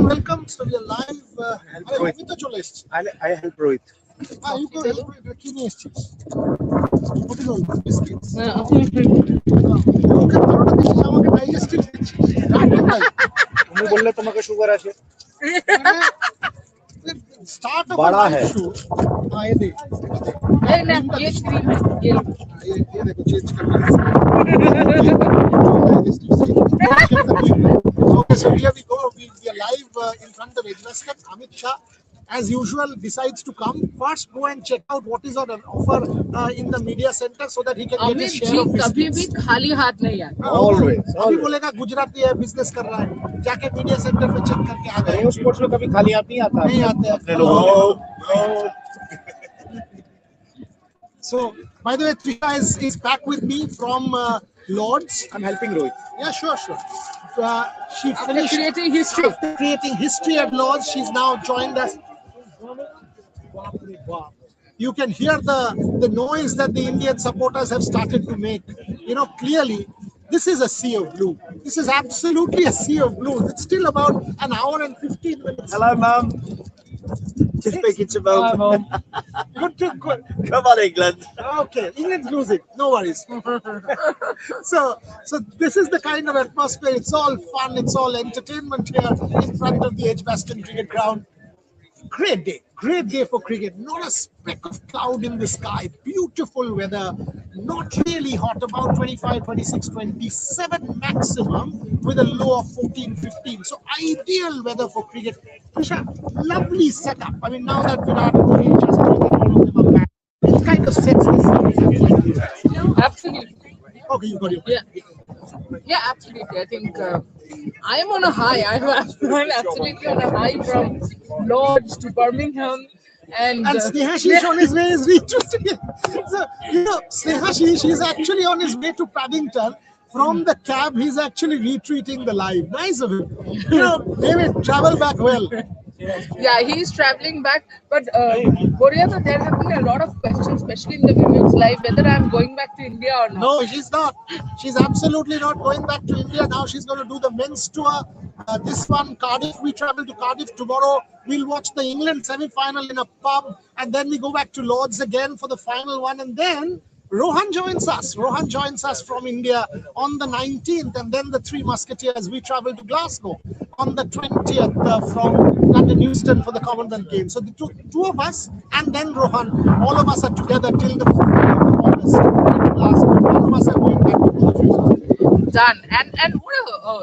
welcome. So we are live. With the journalists. I help Rohit. You go help with the kidney cheese. What is all this? Biscuits. Okay, আমাকে digestive তুমি বললে তোমাকে sugar আছে start of बड़ा a है show. ये देख ये देखो चेंज कर Okay, so here we go. We are live in front of Edgbaston. Amit Shah, as usual, decides to come. First, go and check out what is on offer in the media center so that he can get his share of कभी भी biscuits. खाली हाथ नहीं है. Always. अभी बोलेगा गुजराती है, business कर रहा है, जाके मीडिया सेंटर पे चेक करके आ गए. स्पोर्ट्स में कभी खाली हाथ नहीं आता. नहीं आते अपने लोगों So, by the way, Trisha is back with me from Lords. I'm helping Rohit. Yeah, sure. She finished creating history. after creating history at Lords. She's now joined us. You can hear the noise that the Indian supporters have started to make. You know, clearly, this is a sea of blue. This is absolutely a sea of blue. It's still about an hour and 15 minutes. Hello, Mum. Just speaking to Mum. Good. Come on, England. Okay, England's losing. No worries. So this is the kind of atmosphere. It's all fun. It's all entertainment here in front of the Edgbaston cricket ground. Great day for cricket. Not a speck of cloud in the sky. Beautiful weather. Not really hot. About 25, 26, 27 maximum with a low of 14, 15. So ideal weather for cricket. Prisha, lovely setup. I mean, now that Virat Kohli just all of them are back, it kind of sets the scene. Absolutely. Okay, you got it. Yeah, absolutely. I think I am on a high. I'm absolutely on a high from Lords to Birmingham. And Sneha on his way is retweeting it. So, you know, Sneha she's actually on his way to Paddington. From the cab, he's actually retweeting the live. Nice of him. You know, David, travel back well. Yeah, he's traveling back. But Boryata, there have been a lot of questions, especially in the women's live, whether I'm going back to India or not. No, she's not. She's absolutely not going back to India. Now she's going to do the men's tour. This one, Cardiff. We travel to Cardiff tomorrow. We'll watch the England semi-final in a pub. And then we go back to Lords again for the final one. And then Rohan joins us. Rohan joins us from India on the 19th. And then the Three Musketeers, we travel to Glasgow on the 20th from London Euston for the Commonwealth Games. So the two of us and then Rohan, all of us are together till the August in Glasgow. All of us are going back to the future. Done. And what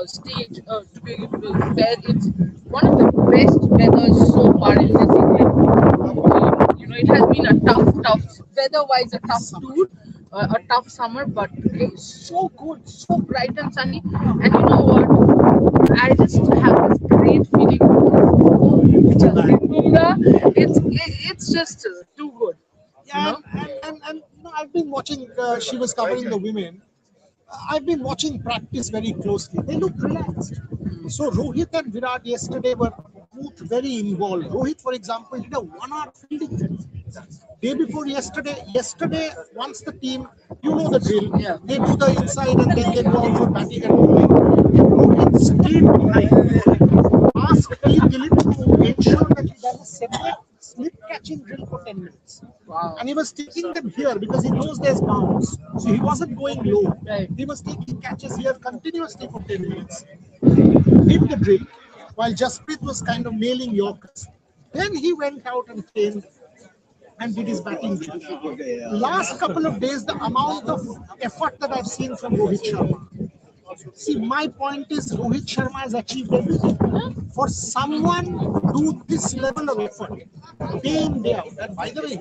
a stage to be where it's one of the best weathers so far in this England. You know, it has been a tough weather-wise, a tough tour, a tough summer, but it's so good, so bright and sunny. And you know what? I just have this great feeling. It's just too good. Yeah, you know? And you know, I've been watching. She was covering the women. I've been watching practice very closely. They look relaxed. So Rohit and Virat yesterday were both very involved. Rohit, for example, did a 1-hour fielding drill. Day before yesterday, once the team, you know the drill, they do the inside and then they go out for batting and bowling. Rohit stayed behind. Asked Dilip to ensure that he does a separate slip catching drill for 10 minutes. Wow. And he was taking them here because he knows there's bounce. So he wasn't going low. Right. He was taking catches here continuously for 10 minutes. Did the drill while Jasprit was kind of nailing Yorkers. Then he went out and came and did his batting drill. Last couple of days, the amount of effort that I've seen from Rohit Sharma. See, my point is Rohit Sharma has achieved everything. For someone to do this level of effort, day in, day out, and by the way,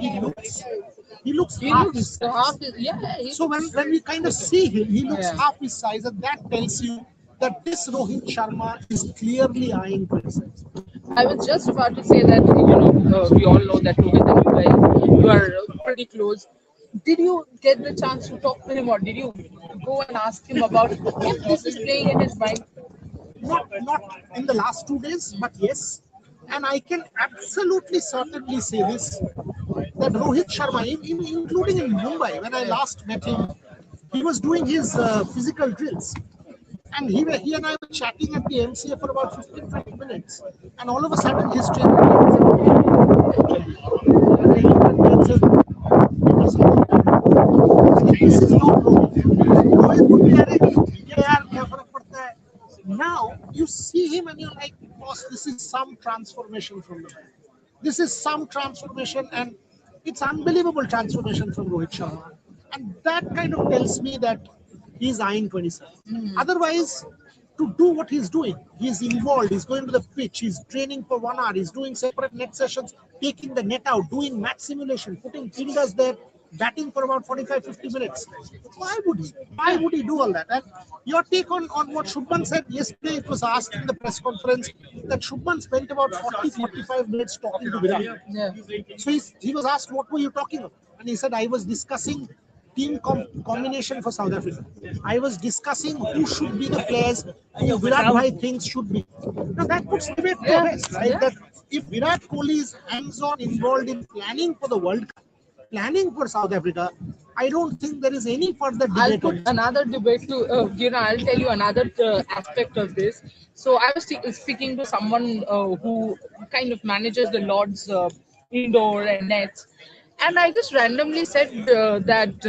he looks half his size. So when we kind of see him, he looks half his size, and that tells you that this Rohit Sharma is clearly eyeing presence. I was just about to say that, you know, we all know that Rohit and you are pretty close. Did you get the chance to talk to him, or did you go and ask him about if this is playing in his mind? Not in the last 2 days, but yes. And I can absolutely certainly say this, that Rohit Sharma, including in Mumbai, when I last met him, he was doing his physical drills. And he and I were chatting at the MCA for about 15-20 minutes. And all of a sudden, his trainer came and he looked at me and said, this is not Rohit. Rohit would be like, "Yeah, yaar, kya farak padta hai?" Now you see him and you're like, boss, this is some transformation from the man. This is some transformation, and it's unbelievable transformation from Rohit Sharma. And that kind of tells me that he's eyeing 27. Otherwise, to do what he's doing, he's involved, he's going to the pitch, he's training for 1 hour, he's doing separate net sessions, taking the net out, doing match simulation, putting fielders there, batting for about 45-50 minutes. Why would he? Why would he do all that? And your take on what Shubman said yesterday, it was asked in the press conference that Shubman spent about 40-45 minutes talking to Virat. Yeah. So he was asked, what were you talking about? And he said, I was discussing team combination for South Africa. I was discussing who should be the players who Virat Bhai thinks should be. Now that puts debate to rest, right? That if Virat Kohli is hands-on involved in planning for the World Cup, planning for South Africa, I don't think there is any further I'll debate on put it. another debate to, I'll tell you another aspect of this. So I was speaking to someone who kind of manages the Lord's indoor and nets. And I just randomly said that,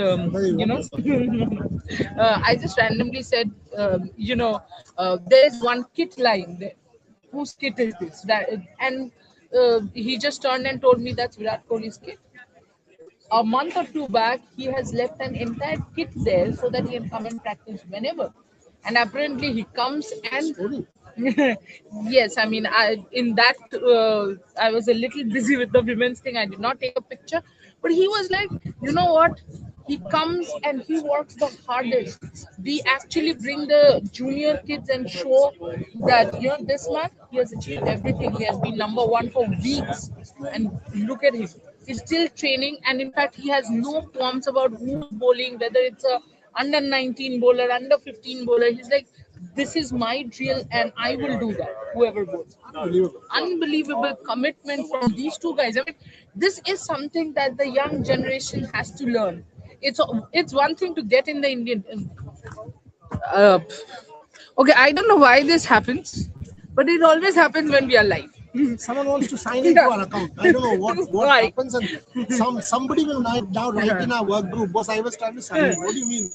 I just randomly said, there's one kit lying there. Whose kit is this? And he just turned and told me that's Virat Kohli's kit. A month or two back, he has left an entire kit there so that he can come and practice whenever. And apparently, he comes and yes, I mean, I was a little busy with the women's thing. I did not take a picture, but he was like, you know what? He comes and he works the hardest. We actually bring the junior kids and show that this man, he has achieved everything. He has been number one for weeks, and look at him. He's still training, and in fact, he has no qualms about who's bowling, whether it's a under 19 bowler, under 15 bowler. He's like, this is my drill, and I will do that. Whoever bowls, unbelievable commitment from these two guys. I mean, this is something that the young generation has to learn. It's one thing to get in the Indian. Uh, okay, I don't know why this happens, but it always happens when we are live. Someone wants to sign into our account. I don't know what Right. happens, and somebody will now write in our work group, boss, I was trying to sign in. What do you mean?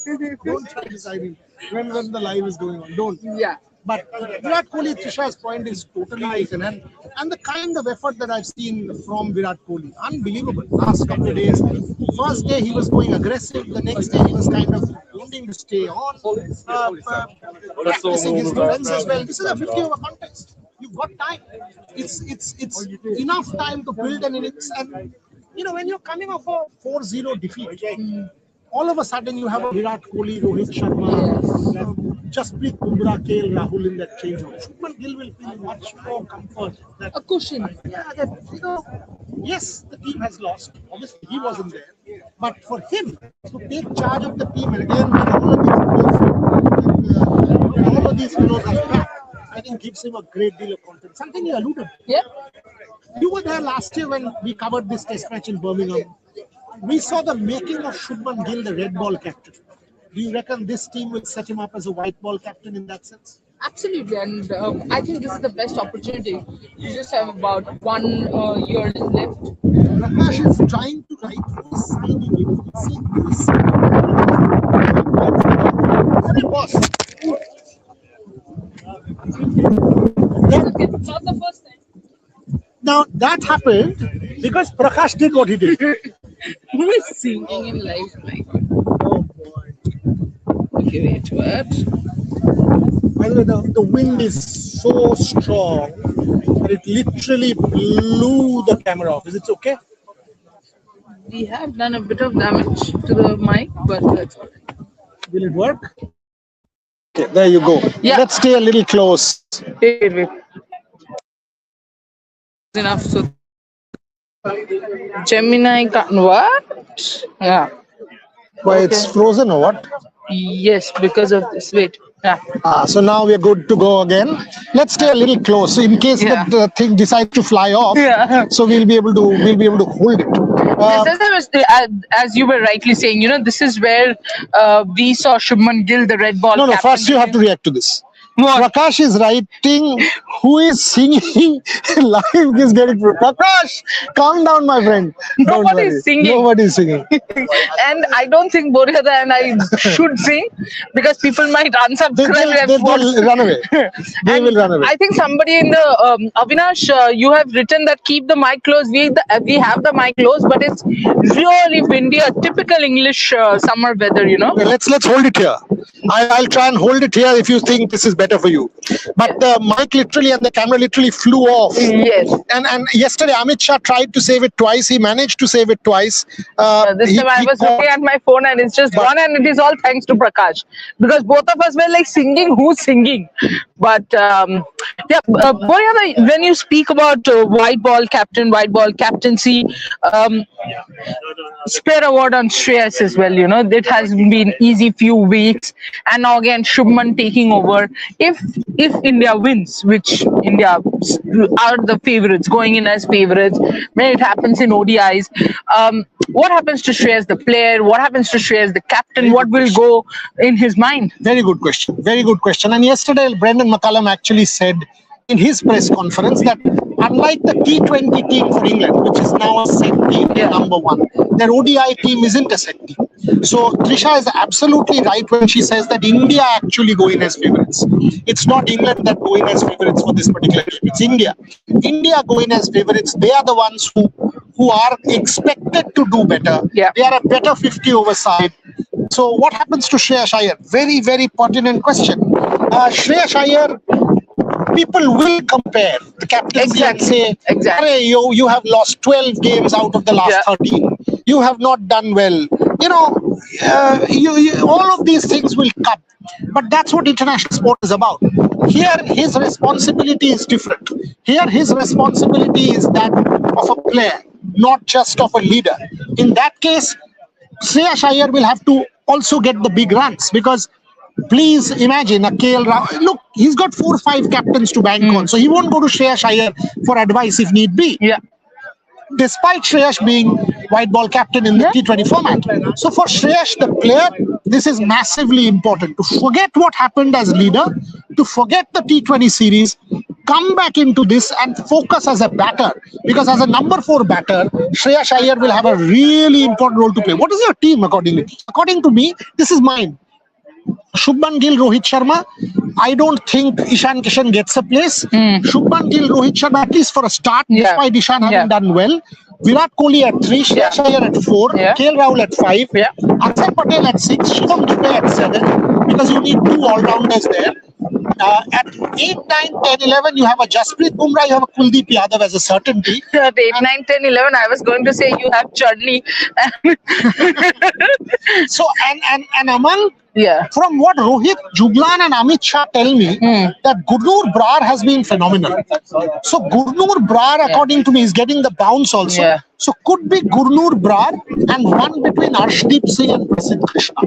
Don't try to sign in when the live is going on. Don't. Yeah. But Virat Kohli, Trisha's point is totally taken, and the kind of effort that I've seen from Virat Kohli, unbelievable. Last couple of days, first day he was going aggressive, the next day he was kind of wanting to stay on, practicing his defense as well. This is a 50-over contest. You've got time. It's enough time to build an innings, and when you're coming off a 4-0 defeat, all of a sudden you have a Virat Kohli, Rohit Sharma, Jasprit Bumrah, KL Rahul in that changeover. Shubman Gill will feel much more comfort. A cushion. Yes, the team has lost. Obviously, he wasn't there. But for him to take charge of the team and again when all of these fellows are back, I think gives him a great deal of confidence. Something you alluded to. Yeah. You were there last year when we covered this test match in Birmingham. We saw the making of Shubman Gill, the red ball captain. Do you reckon this team will set him up as a white ball captain in that sense? Absolutely, and I think this is the best opportunity. You just have about 1 year left. Prakash is trying to write this signing in. See this. Boss. It's not the first time. Now that happened because Prakash did what he did. Who is singing in live? Oh boy. Okay, wait, what? By the way, the wind is so strong that it literally blew the camera off. Is it okay? We have done a bit of damage to the mic, but that's all right. Will it work? Okay, there you go. Yeah. Let's stay a little close. Wait. Enough. So Gemini can't what? Yeah. Why it's frozen or what? Yes, because of this. Wait. Yeah. So now we're good to go again. Let's stay a little close, so in case Yeah. the thing decides to fly off. Yeah. So we'll be able to hold it. As you were rightly saying, this is where we saw Shubman Gill, the red ball. No, captain. first you have to react to this. What? Prakash is writing, who is singing live is getting Prakash, calm down, my friend. Don't Nobody's worry. singing. Nobody's singing. And I don't think Boryada and I should sing because people might unsubscribe. They'll run away. They will run away. I think somebody in the Avinash, you have written that keep the mic closed. We have the mic closed, but it's really windy, a typical English summer weather. Let's hold it here. I'll try and hold it here if you think this is better for you. But the mic literally and the camera literally flew off. Yes. And yesterday Amit Shah tried to save it twice. He managed to save it twice. This time I was looking at my phone and it's just gone, and it is all thanks to Prakash, because both of us were like singing, who's singing? But Boryada, when you speak about white ball captaincy, spare award on Shreyas as well. It has been easy few weeks, and now again Shubman taking over. If India wins, which India are the favorites, going in as favorites, when it happens in ODIs, what happens to Shreyas the player? What happens to Shreyas the captain? What will go in his mind? Very good question. Very good question. And yesterday, Brendan McCullum actually said in his press conference that unlike the T20 team for England, which is now a set team, number one, their ODI team isn't a set team. So Trisha is absolutely right when she says that India actually go in as favorites. It's not England that go in as favorites for this particular game. It's India. India go in as favorites. They are the ones who are expected to do better. Yeah. They are a better 50 over side. So what happens to Shreyas Iyer? Very, very pertinent question. Shreyas Iyer, people will compare the captaincy and say, "Hey, you have lost 12 games out of the last 13. You have not done well." All of these things will come. But that's what international sport is about. Here, his responsibility is different. Here, his responsibility is that of a player, not just of a leader. In that case, Shreyas Iyer will have to also get the big runs, because please imagine a KL Rahul. Look, he's got 4 or 5 captains to bank on, so he won't go to Shreyas Iyer for advice if need be. Yeah. Despite Shreyas being white ball captain in the T20 format. So for Shreyas, the player, this is massively important. To forget what happened as leader, to forget the T20 series, come back into this and focus as a batter. Because as a number 4 batter, Shreyas Iyer will have a really important role to play. What is your team accordingly? According to me, this is mine. Shubman Gill, Rohit Sharma. I don't think Ishan Kishan gets a place. Shubman Gill, Rohit Sharma, at least for a start, despite Ishan having done well. Virat Kohli at 3, Shreyas Iyer at 4, KL Rahul at 5, Akshar Patel at 6, Shivam Dube at 7, because you need 2 all-rounders there. At 8, 9, 10, 11, you have a Jasprit Bumrah, you have a Kuldeep Yadav as a certainty. At 8, 9, 10, 11, I was going to say you have Chudley. So, and among, from what Rohit, Juglan and Amit Shah tell me, that Gurnur Brar has been phenomenal. So Gurnur Brar, according to me, is getting the bounce also. So could be Gurnur Brar and one between Arshdeep Singh and Prasidh Krishna.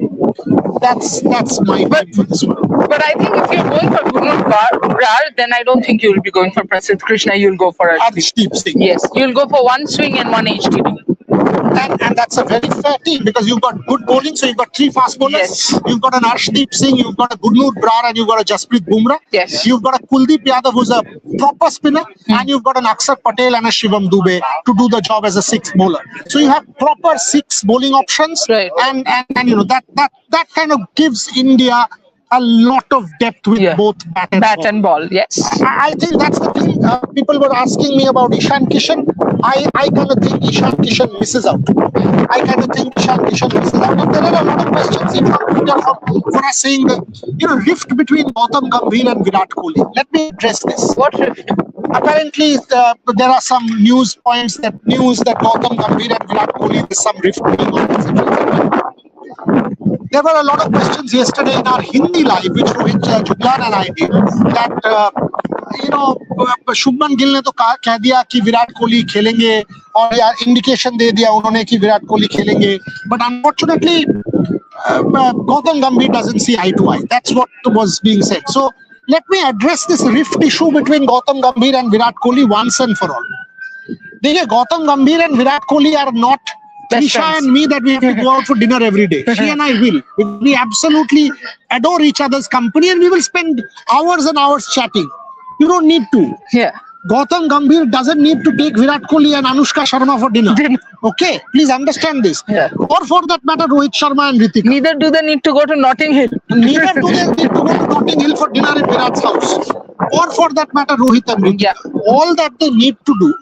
That's my pick for this one. But I think if you're going for Gurnur Brar, then I don't think you'll be going for Prasidh Krishna. You'll go for Arshdeep Singh. Yes, you'll go for one swing and one HTD. And that's a very fair team, because you've got good bowling, so you've got 3 fast bowlers. You've got an Arshdeep Singh, you've got a Gurnur Brar, and you've got a Jasprit Bumrah. You've got a Kuldeep Yadav, who's a proper spinner, and you've got an Akshar Patel and a Shivam Dube to do the job as a 6th bowler. So you have proper 6 bowling options, and that kind of gives India a lot of depth with both bat and ball. Yes, I think that's the thing. People were asking me about Ishan Kishan. I kind of think Ishan Kishan misses out. And there are a lot of questions in Twitter for us saying the rift between Gautam Gambhir and Virat Kohli. Let me address this. What rift? Apparently, there are some news that Gautam Gambhir and Virat Kohli, there's some rift going on. There were a lot of questions yesterday in our Hindi live, which Rohit Juglan and I did, that Shubman Gill ने तो कह दिया कि विराट कोहली खेलेंगे और यार indication दे दिया उन्होंने कि विराट कोहली खेलेंगे, but unfortunately Gautam Gambhir doesn't see eye to eye. That's what was being said. So let me address this rift issue between Gautam Gambhir and Virat Kohli once and for all. देखिए, Gautam Gambhir and Virat Kohli are not Trisha friends. and me that we have to go out for dinner every day. She and I will. We absolutely adore each other's company and we will spend hours and hours chatting. You don't need to. Yeah. Gautam Gambhir doesn't need to take Virat Kohli and Anushka Sharma for dinner. Okay, please understand this. Yeah. Or for that matter, Rohit Sharma and Ritika. Neither do they need to go to Notting Hill. Neither do they need to go to Notting Hill for dinner in Virat's house. Or for that matter, Rohit and Ritika. Yeah. All that they need to do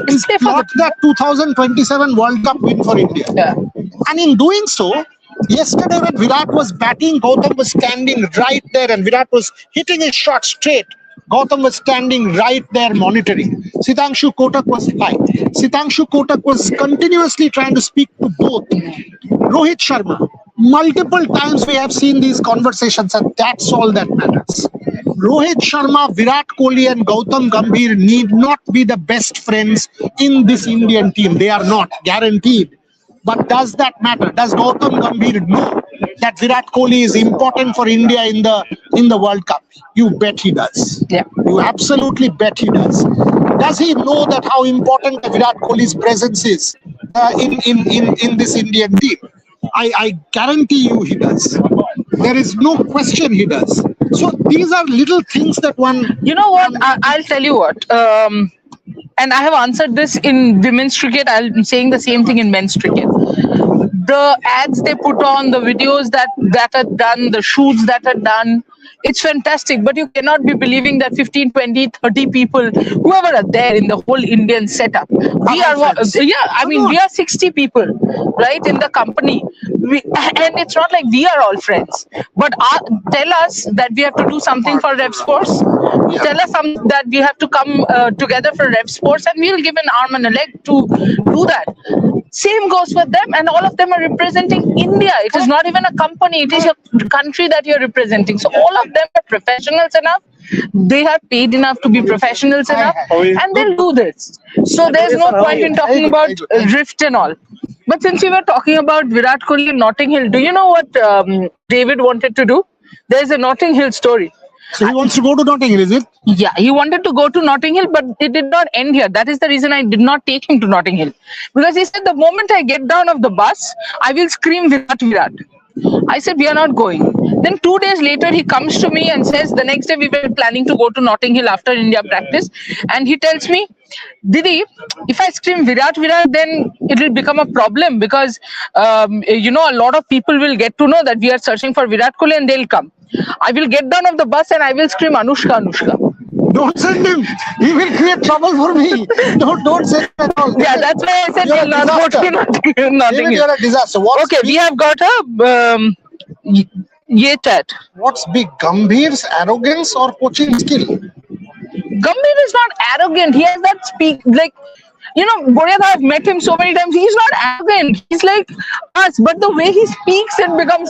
is Stay for plot that 2027 World Cup win for India. Yeah. And in doing so, yesterday when Virat was batting, Gautam was standing right there and Virat was hitting his shot straight. Gautam was standing right there monitoring. Sitanshu Kotak was high. Sitanshu Kotak was continuously trying to speak to both. Rohit Sharma, multiple times we have seen these conversations and that's all that matters. Rohit Sharma, Virat Kohli and Gautam Gambhir need not be the best friends in this Indian team. They are not, guaranteed. But does that matter? Does Gautam Gambhir know that Virat Kohli is important for India in the World Cup? You bet he does. Yeah. You absolutely bet he does. Does he know that how important Virat Kohli's presence is in this Indian team? I guarantee you he does. There is no question he does. So these are little things that one... You know what? I'll tell you what. And I have answered this in women's cricket. I'm saying the same thing in men's cricket. The ads they put on, the videos that are done, the shoots that are done, it's fantastic. But you cannot be believing that 15, 20, 30 people, whoever are there in the whole Indian setup, we are 60 people, right, in the company. And it's not like we are all friends. But tell us that we have to do something for Rev Sports. Yeah. Tell us that we have to come together for Rev Sports, and we'll give an arm and a leg to do that. Same goes for them, and all of them are representing India. It is not even a company, it is a country that you're representing. So all of them are professionals enough, they are paid enough to be professionals enough, and they'll do this. So there's no point in talking about rift and all. But since we were talking about Virat Kohli and Notting Hill, do you know what David wanted to do? There's a Notting Hill story. So he wants to go to Notting Hill, is it? Yeah, he wanted to go to Notting Hill, but it did not end here. That is the reason I did not take him to Notting Hill. Because he said, the moment I get down of the bus, I will scream Virat, Virat. I said, we are not going. Then 2 days later, he comes to me and says, the next day we were planning to go to Notting Hill after India practice. And he tells me, Didi, if I scream Virat, Virat, then it will become a problem because, a lot of people will get to know that we are searching for Virat Kohli and they'll come. I will get down of the bus and I will scream Anushka, Anushka. Don't send him. He will create trouble for me. Don't send him at all. Yeah, that's why I said You're we'll a not go to disaster. Notting David, Hill. you're a disaster. Okay, we have got a ye chat. What's big? Gambhir's arrogance or coaching skill? Gambhir is not arrogant. He has that Boryatha, I've met him so many times. He's not arrogant. He's like us, but the way he speaks, it becomes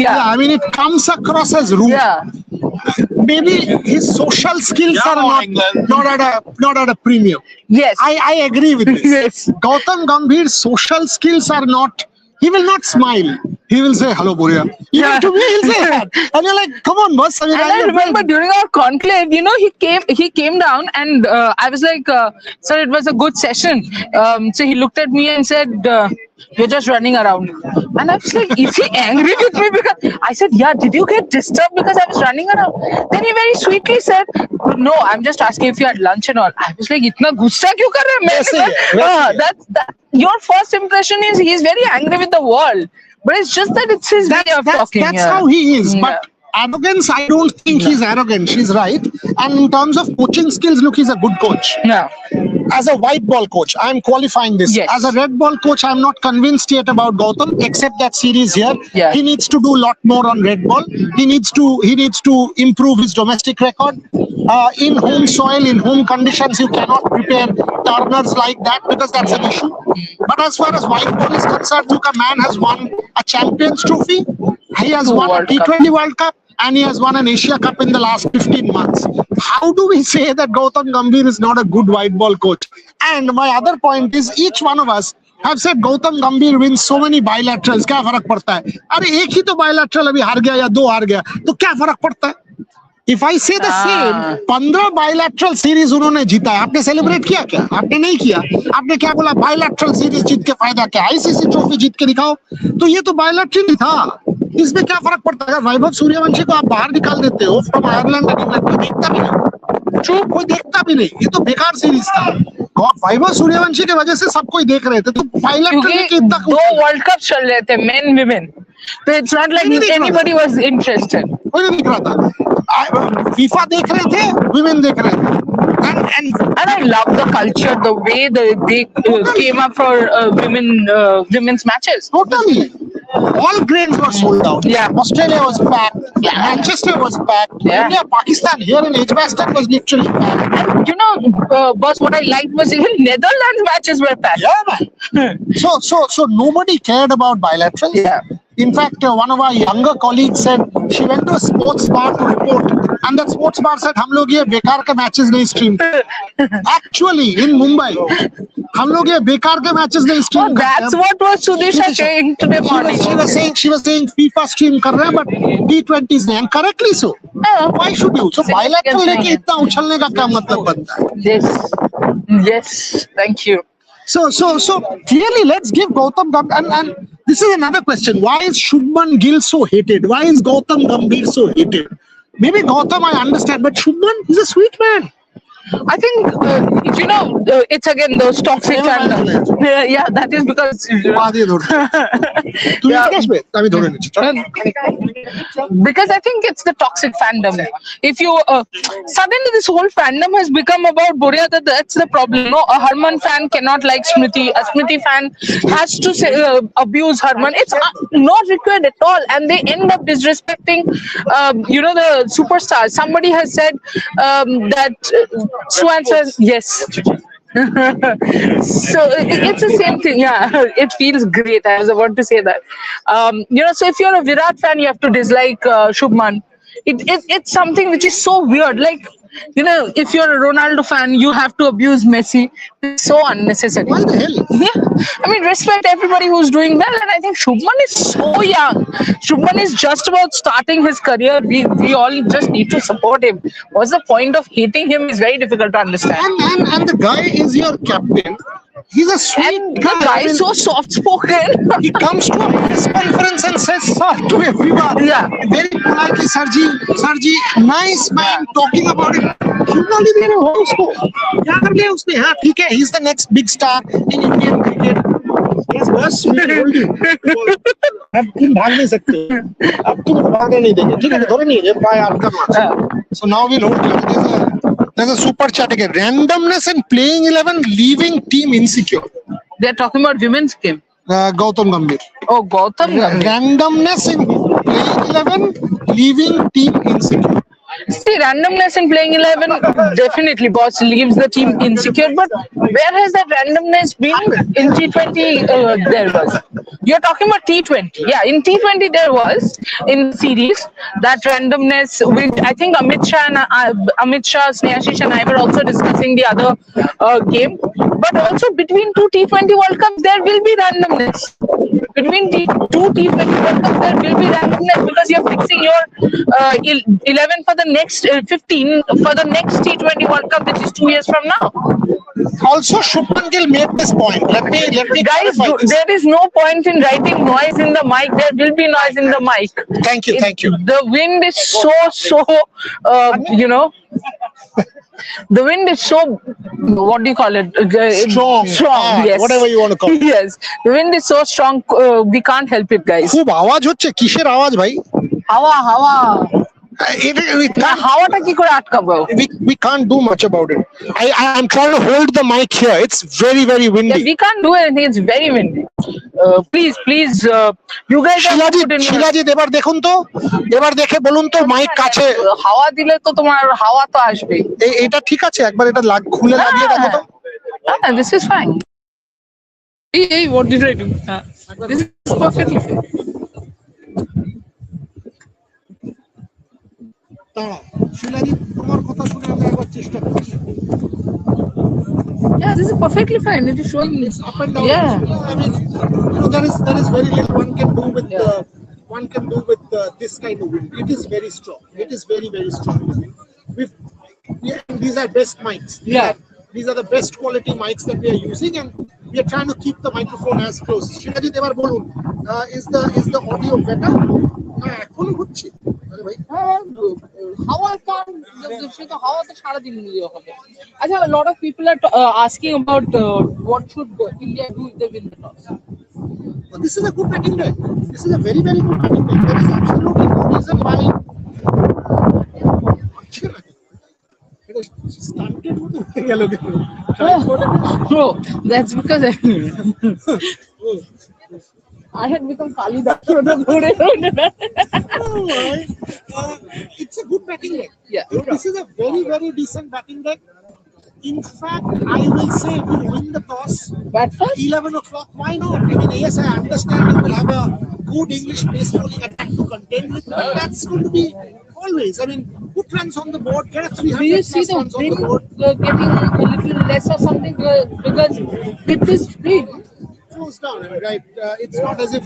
I mean, it comes across as rude. Yeah. Maybe his social skills are not at a premium. Yes. I agree with this. Yes. Gautam Gambhir's social skills are not. He will not smile. He will say, hello, Boria. Even to me, he'll say that. And you're like, come on, boss. And I remember during our conclave, he came down and I was like, sir, it was a good session. So he looked at me and said, you're just running around. And I was like, is he angry with me? Because I said, yeah, did you get disturbed because I was running around? Then he very sweetly said, no, I'm just asking if you had lunch and all. I was like, itna gussa kyun kar rahe hai? Your first impression is he's very angry with the world. But it's just that it's his way of talking. That's how he is. But arrogance, I don't think he's arrogant. She's right. And in terms of coaching skills, look, he's a good coach. Yeah. As a white ball coach, I'm qualifying this. Yes. As a red ball coach, I'm not convinced yet about Gautam, except that series here. Yeah. He needs to do a lot more on red ball. He needs to improve his domestic record. In home soil, in home conditions, you cannot prepare turners like that because that's an issue. But as far as white ball is concerned, look, a man has won a Champions Trophy. He has won a T20 World Cup. And he has won an Asia Cup in the last 15 months. How do we say that Gautam Gambhir is not a good white ball coach? And my other point is, each one of us have said Gautam Gambhir wins so many bilaterals. क्या फर्क पड़ता है? अरे एक ही तो bilateral अभी हार गया या दो हार गया, तो क्या फर्क पड़ता है? If I say the same, 15 bilateral series उन्होंने जीता है, आपने सेलिब्रेट किया क्या? आपने नहीं किया. आपने क्या बोला? बायलैटरल सीरीज जीत के फायदा क्या? आईसीसी ट्रॉफी जीत के दिखाओ. तो ये तो बायलैटरल ही था. इसमें क्या फर्क पड़ता है? वैभव सूर्यवंशी को आप बाहर निकाल देते हो फ्रॉम आयरलैंड, कोई देखता भी नहीं. जो कोई देखता भी नहीं. ये तो बेकार सीरीज था. और वैभव सूर्यवंशी की वजह से सब कोई देख रहे थे. तो बायलैटरल के इतना दो वर्ल्ड कप चल रहे थे, मेन विमेन, तो it's not like anybody was interested. कोई नहीं दिख रहा था. फीफा देख रहे थे, विमेन देख रहे थे. And I love the culture, the way they came up for women's matches. Totally. All grains were sold out. Yeah. Australia was packed. Yeah. Manchester was packed. Yeah. India, Pakistan here in Edgbaston was literally packed. And you know, boss, what I liked was even Netherlands matches were packed. Yeah, man. So nobody cared about bilateral. Yeah. In fact, one of our younger colleagues said she went to a sports bar to report, and that sports bar said, "हम लोग ये बेकार के matches नहीं stream." Actually, in Mumbai, हम लोग ये बेकार के matches नहीं stream. Oh, that's what was Sudisha saying today morning. She was saying FIFA stream कर रहे हैं, but T20s नहीं, and correctly so. Why should you? So bilateral लेके इतना उछलने का क्या मतलब बनता है? Yes, thank you. So clearly, let's give Gautam Gambhir, and this is another question. Why is Shubman Gill so hated? Why is Gautam Gambhir so hated? Maybe Gautam I understand, but Shubman is a sweet man. I think, it's again those toxic fandoms. Yeah, that is because. Because I think it's the toxic fandom. If you suddenly this whole fandom has become about Boria, that's the problem. No, a Harman fan cannot like Smriti. A Smriti fan has to say, abuse Harman. It's not required at all, and they end up disrespecting, the superstars. Somebody has said that. Swan says yes. So it's the same thing. Yeah, it feels great. I was about to say that. So if you're a Virat fan, you have to dislike Shubman. It's something which is so weird. Like, if you're a Ronaldo fan, you have to abuse Messi. It's so unnecessary. Why the hell? Yeah, I mean, respect everybody who's doing well, and I think Shubman is so young. Shubman is just about starting his career. We all just need to support him. What's the point of hating him is very difficult to understand. And the guy is your captain. He's a sweet And guy. the guy is so soft spoken. He comes to a press conference and says sir to everyone. Yeah. Very politely, Sarji, nice man, talking about it. क्यों दे रहे हो उसको? क्या कर लिया उसने? हाँ ठीक है, he's the next big star in Indian cricket. Yes, boss, we told you. अब तुम भाग नहीं सकते. अब तुम भागने नहीं देंगे. ठीक है, थोड़ा नहीं है. By after match. So now we know there's a super chat again. Randomness in playing 11 leaving team insecure. They're talking about women's game. Gautam Gambhir. Oh, Gautam Gambhir. Randomness in playing 11 leaving team insecure. See, randomness in playing 11 definitely, boss, leaves the team insecure. But where has that randomness been in T20? There was. You're talking about T20. Yeah, in T20 there was in series that randomness. Which I think Amit Shah, Snehashish, and I were also discussing the other game. But also between two T20 World Cups, there will be randomness. Between two T20 World Cups, there will be randomness because you're fixing your 11 for the next 15 for the next T20 World Cup, which is 2 years from now. Also, Shubman Gill made this point. Let me guys, this. There is no point in writing noise in the mic. There will be noise in the mic. Thank you. The wind is so the wind is so, what do you call it? Strong. Yes. Whatever you want to call it. Yes. The wind is so strong, we can't help it, guys. খুব আওয়াজ হচ্ছে, কিসের আওয়াজ ভাই? হাওয়া হাওয়াটা কি করে আটকাবো? We can't do much about it. I'm trying to hold the mic here. It's very, very windy. Yeah, we can't do anything. It's very windy. Please, you guys shilajit এবার দেখুন তো, এবার দেখে বলুন তো মাইক কাছে হাওয়া দিলে তো তোমার হাওয়া তো আসবে। এটা ঠিক আছে, একবার এটা খুলে লাগিয়ে দেখো তো। This is fine. Hey, what did I do? This is perfectly fine. Shilajit তোমার কথা শুনে আমরা একবার চেষ্টা করছি। Yeah, this is perfectly fine. It is showing this up and down. Yeah. I mean, there is very little one can do with one can do with this kind of wind. It is very strong. It is very, very strong. We've, and these are best mics. These are the best quality mics that we are using, and we are trying to keep the microphone as close. Shilajit, ebar bolun, is the audio better? এখনো হচ্ছে আরে ভাই হাওয়া কান সেটা হাওয়াতে সারাদিন মিলিয়ে হবে আচ্ছা a lot of people are asking about what should India do if they win the toss. This is a good batting day. This is a very, very good batting day. There is absolutely no reason why Bro, that's because I had become Kalidas. It's a good batting deck. Yeah. This is a very, very decent batting deck. In fact, I will say if you win the toss, Bat first? 11 o'clock, why not? I mean, yes, I understand you will have a good English pace bowling attack to contend with, but that's going to be always. I mean, put runs on the board, get a 300 Do you see plus the runs on the wind board. getting a little less or something because with this speed? Slows down, I mean, right? It's not as if.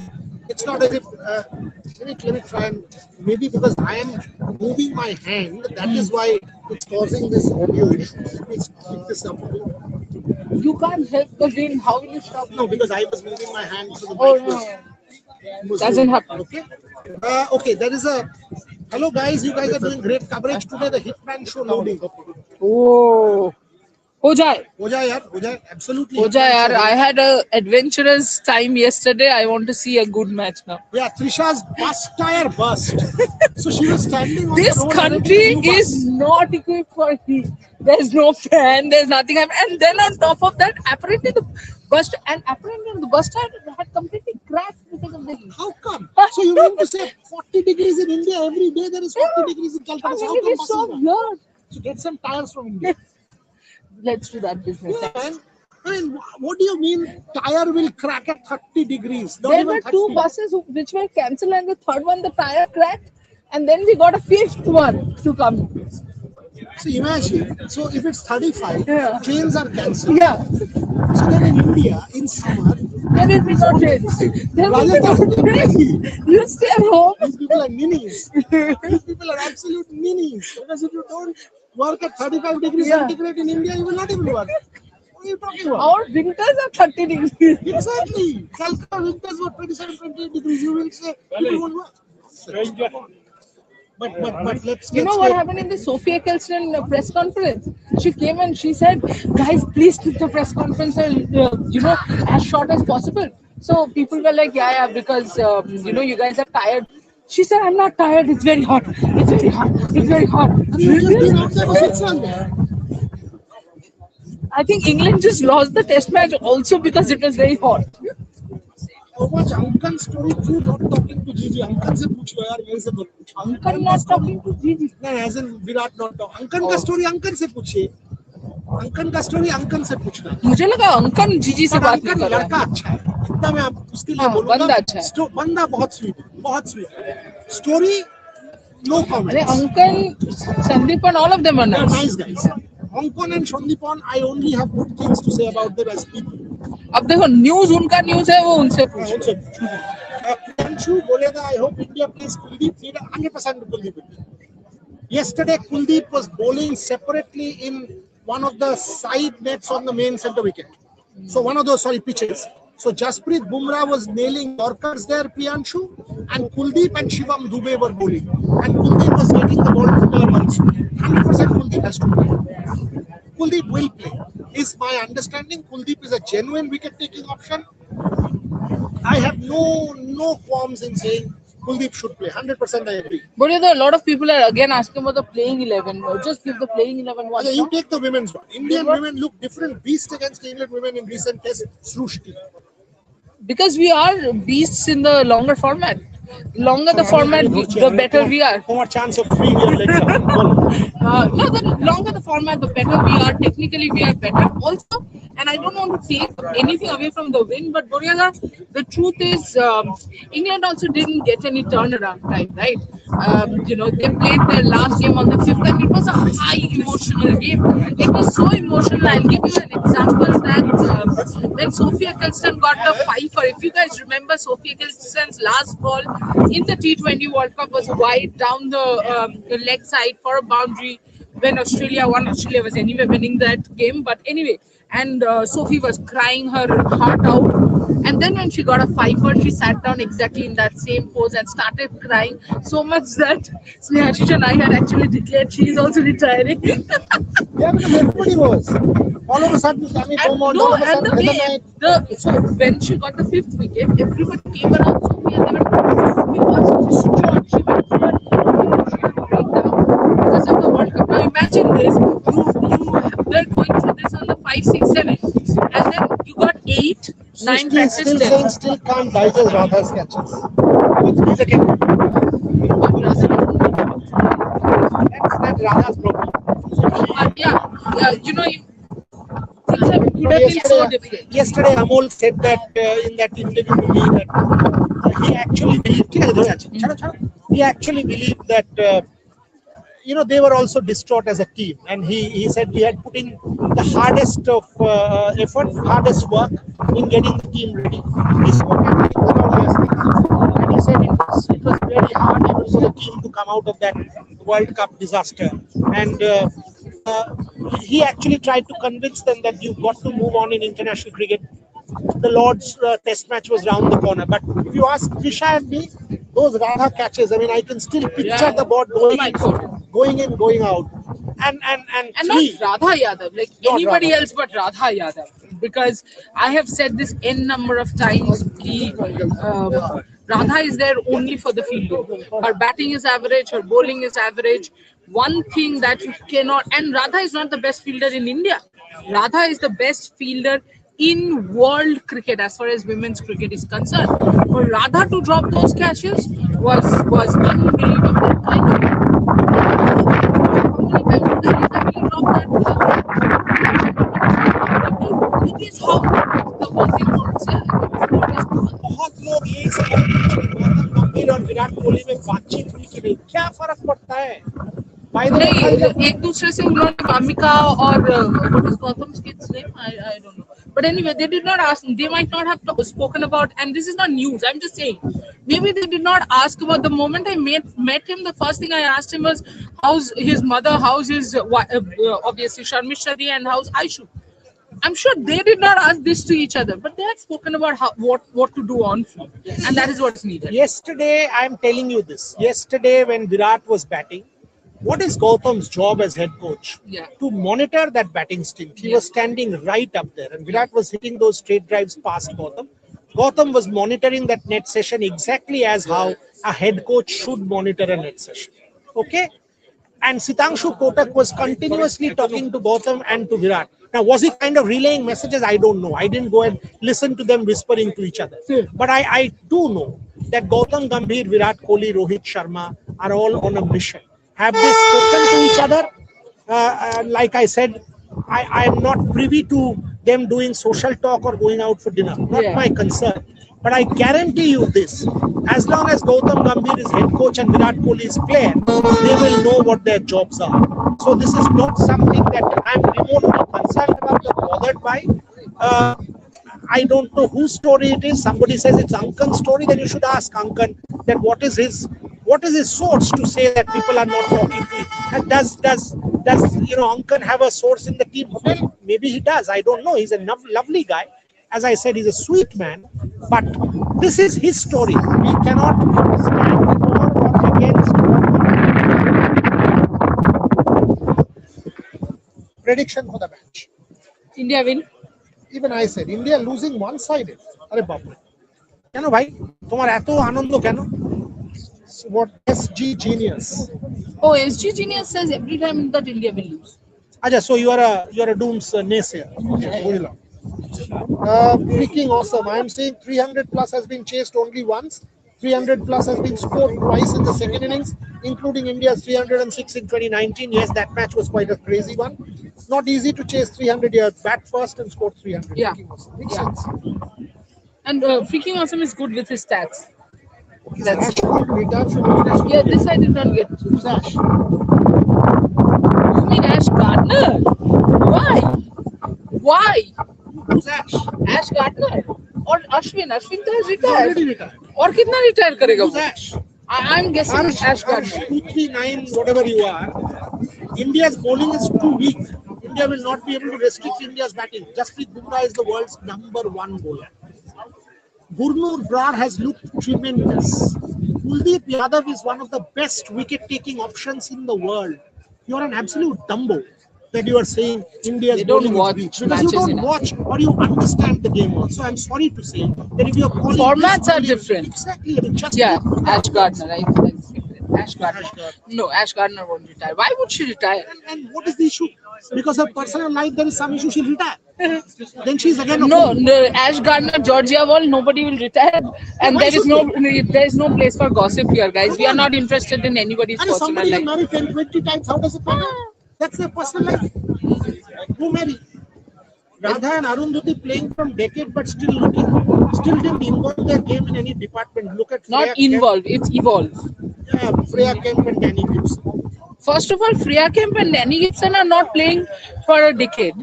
Let me try and maybe because I am moving my hand, that is why it's causing this audio issue. Let's pick this up. You can't help the wind. How will you stop? No, because I was moving my hand to the Oh mic. no, Was doesn't moving. happen. Okay. Okay, there is a. Hello guys, you guys are doing great coverage today. The Hitman show loading. Oh, हो जाए. हो जाए, absolutely. हो जाए यार. I had a adventurous time yesterday. I want to see a good match now. Yeah, Trisha's bus tire burst. So she was standing on This the road. country is not equipped for heat. There's no fan. There's nothing. And then on top of that, apparently the bus tire had completely cracked because of the heat. How come? So you mean to say 40 degrees in India every day? There is 40 degrees in Calcutta. I How mean, come it is so buses are? weird. So get some tires from India. Let's do that business. Yeah, man. I mean, what do you mean tire will crack at 30 degrees? Not There even were 30. two buses which were cancelled, and the third one, the tire cracked, and then we got a fifth one to come. So imagine, so if it's 35, Yeah. trains are cancelled. Yeah, So then in India, in summer, there will be no trains. There will be no trains. You stay at home. these people are ninnies. These people are absolute ninnies. Because if you don't work at 35 degrees Yeah. centigrade in India, you will not even work. What are you talking about? Our winters are 30 degrees. Exactly. Calcutta winters were 27, 28 degrees. You will say, people won't work. But let's You know what happened in the Sophie Eccleston press conference? She came and she said, guys, please keep the press conference as short as possible. So people were like, yeah, because, you guys are tired. She said, I'm not tired. It's very hot. It's very hot. It's very hot. And you just been out there for 6 months. I think England just lost the test match also because it was very hot. How much Ankan story through not talking to Gigi? Ankan se पूछ लो यार मेरे से मत पूछो. Uncle not talking to Gigi. No, as in Virat not talking. Ankan का story Ankan से पूछिए. Ankan का story Ankan से पूछना. मुझे लगा अंकल जीजी से बात नहीं अंकन कर रहा लड़का है. अच्छा है. इतना मैं आप उसके लिए हाँ, बोलूँगा. बंदा अच्छा है. बंदा बहुत sweet. Story no comment. अरे uncle Sandeep and all of them are They are nice. nice guys. Ankan and Shandipan, I only have good things to say about them as people. अब देखो न्यूज उनका न्यूज है वो उनसे पूछो. Also, Priyanshu बोलेगा, I hope India plays Kuldeep. 100% Kuldeep. Yesterday, Kuldeep was bowling separately in one of the side nets on the main center wicket. So one of those pitches. So Jasprit Bumrah was nailing Yorkers there, Priyanshu, and Kuldeep and Shivam Dubey were bowling. And Kuldeep was getting the ball to turn also. 100% Kuldeep has to play. Kuldeep will play. Is my understanding. Kuldeep is a genuine wicket-taking option. I have no qualms in saying Kuldeep should play. 100% I agree. But a lot of people are again asking about the playing 11. Just give the playing 11 one. Okay, you take the women's one. Indian women look different beast against England women in recent tests. Srushti. Because we are beasts in the longer format. Longer the format, the better we are. More chance of free here later. No, the longer the format, the better we are. Technically, we are better. Also, And I don't want to take anything away from the win, but Boryaga, the truth is, England also didn't get any turnaround time, right? They played their last game on the 5th, and it was a high emotional game. It was so emotional. I'll give you an example that when Sophia Kilston got the fifer, if you guys remember, Sophia Kilston's last ball in the T20 World Cup was wide down the leg side for a boundary when Australia won. Australia was anyway winning that game, but anyway, and Sophie was crying her heart out. And then when she got a fifer, she sat down exactly in that same pose and started crying so much that Snehashish and I had actually declared she is also retiring. Yeah, because everybody was. All of a sudden, Tammy come on, all of a And sudden, so when she got the 5th wicket, everybody came around Sophie and they were because she went through an breakdown because of the World Cup. Now imagine this: they're going through this on the 5, 6, 7, and then you got 8, 9 practice still tests. saying, still can't digest Radha's catches. It's again. That's Radha's problem. Things could have been so different. Yesterday, Amol said that in that interview to me that he actually believed that they were also distraught as a team, and he said we had put in the hardest of effort, hardest work in getting the team ready. He spoke at length about yesterday, and he said it was very hard even for the team to come out of that World Cup disaster, and he actually tried to convince them that you've got to move on in international cricket. The Lord's test match was round the corner. But if you ask Trisha and me, those Radha catches, I mean, I can still picture the ball going in, going out. And not Radha Yadav, like anybody else but Radha Yadav. Because I have said this n number of times, Radha is there only for the fielding. Her batting is average, her bowling is average. One thing that you cannot, and Radha is not the best fielder in India. Radha is the best fielder in world cricket as far as women's cricket is concerned. For Radha to drop those catches was unbelievable. Kind of. It is how the whole thing works. बहुत लोग यही गौतम गंभीर और विराट कोहली में बातचीत हुई कि नहीं, क्या फर्क पड़ता है? नहीं, एक दूसरे से उन्होंने कामिका और what is Gautam's kid's name? I don't know. But anyway, they did not ask. They might not have spoken about, and this is not news. I'm just saying, maybe they did not ask about. The moment I met him, the first thing I asked him was, "How's his mother? How's his obviously Sharmishari, and how's Aishu?" I'm sure they did not ask this to each other, but they had spoken about what to do on field, and that is what's needed. Yesterday, I'm telling you this. Yesterday, when Virat was batting, what is Gautam's job as head coach? Yeah. To monitor that batting stint. He was standing right up there, and Virat was hitting those straight drives past Gautam. Gautam was monitoring that net session exactly as how a head coach should monitor a net session. Okay? And Sitangshu Kotak was continuously talking to Gautam and to Virat. Now, was he kind of relaying messages? I don't know. I didn't go and listen to them whispering to each other. But I do know that Gautam Gambhir, Virat Kohli, Rohit Sharma are all on a mission. Have they spoken to each other? Like I said, I am not privy to them doing social talk or going out for dinner. Not my concern. But I guarantee you this, as long as Gautam Gambhir is head coach and Virat Kohli is player, they will know what their jobs are. So this is not something that I'm remotely concerned about or bothered by. I don't know whose story it is. Somebody says it's Ankan's story, then you should ask Ankan that what is his source to say that people are not talking to him. And does Ankan have a source in the team? Well, maybe he does. I don't know. He's a lovely guy. As I said, he's a sweet man. But this is his story. We cannot stand for or against. Prediction for the match. India win. Even I said India losing one-sided. Are bapre. Keno bhai? Tomar eto anondo keno? What SG Genius? Oh, SG Genius says every time that India will lose. Aja, so you are a Doom's naysayer. Okay, good luck. Freaking awesome. I'm saying 300 plus has been chased only once. 300 plus has been scored twice in the second innings, including India's 306 in 2019. Yes, that match was quite a crazy one. Not easy to chase 300 yards, bat first and score 300. Yeah. Makes Yeah. sense. And freaking awesome is good with his stats. Is That's Ash going to retire from international yeah. cricket? This I did not get. Who's Ash? You mean Ash Gardner? Why? Why? Who's Ash? Ash Gardner or Ashwin? Ashwin तो has He's already retired. retired. और कितना retire करेगा Who's वो? Ash? I'm guessing Ash Harsh, Gardner. 239, whatever you are. India's bowling is too weak. India will not be able to restrict India's batting. Jasprit Bumrah is the world's #1 bowler. Gurnur Brar has looked tremendous. Kuldeep Yadav is one of the best wicket-taking options in the world. You're an absolute dumbo that you are saying India's They don't bowling watch is weak. Because you matches don't enough. watch or you understand the game also. I'm sorry to say that if you're calling Formats this are bowling- different. Exactly. I mean, just Yeah, Ash Gardner. Right? Ash Gardner. Ash Gardner. No, Ash Gardner won't retire. Why would she retire? And what is the issue? Because of personal life, there is some issue. She'll retire. Then she's again a No, fool. no, Ash Gardner, Georgia Wall, nobody will retire, and Why there is should there is no place for gossip here, guys. We are not interested in anybody's And if personal somebody is life. married 10, 20 times, how does it matter? That's their personal life. Who marry? Radha and Arundhati playing from decade, but still didn't involve their game in any department. Look at Not Freya involved, it's evolved. Kemp, Freya Kemp and Danny Gibson. First of all, Freya Kemp and Danny Gibson are not playing for a decade.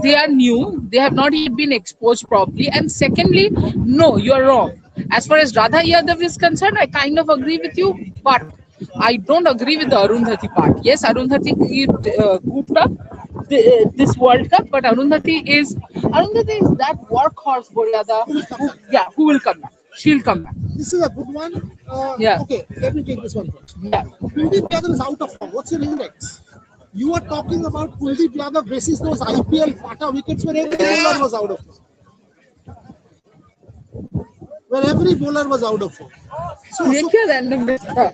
They are new. They have not yet been exposed properly. And secondly, no, you are wrong. As far as Radha Yadav is concerned, I kind of agree with you, but I don't agree with the Arundhati part. Yes, Arundhati cooped up this World Cup, but Arundhati is that workhorse, Boryada. Yeah, who will come back? She'll come back. This is a good one. Yeah. Okay, let me take this one first. Yeah. Kuldeep Yadav is out of form. What's your index? You are talking about Kuldeep Yadav versus those IPL Pata wickets where every bowler was out of form. Where every bowler was out of form. ये क्या random था?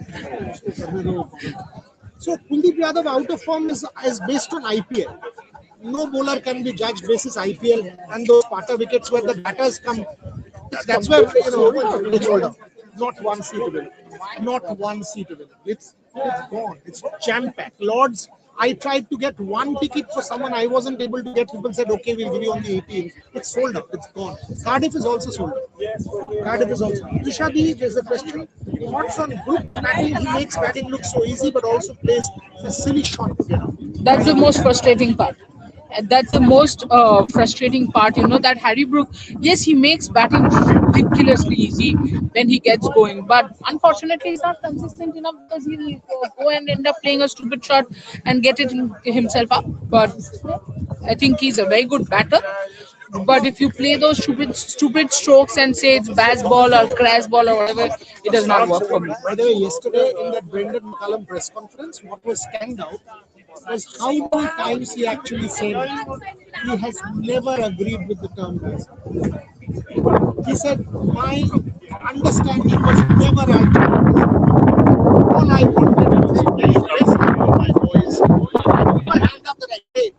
So Kuldeep Yadav out of form is based on IPL. No bowler can be judged basis IPL and those Pata wickets where the batters come. That's where it's hold up. Not one seat available. Not one seat available. It's gone. It's jam packed. Lords, I tried to get one ticket for someone I wasn't able to get. People said, okay, we'll give you on the 18th. It's sold up. It's gone. Cardiff is also sold up. Cardiff is also. Tushadi, there's a question. Thoughts on Brook batting? He makes batting look so easy, but also plays a silly shot to get out. That's the most frustrating part. And that's the most frustrating part, that Harry Brook, yes, he makes batting ridiculously easy when he gets going, but unfortunately, he's not consistent enough because he'll go and end up playing a stupid shot and get it himself up. But I think he's a very good batter. But if you play those stupid strokes and say it's bass ball or crash ball or whatever, it does not work for me. By the way, yesterday in that Brendan McCullum press conference, what was scanned out was how many times he actually said he has never agreed with the term bass. He said, my understanding was never actually. All I wanted was to play best for my boys. I hand up that I did.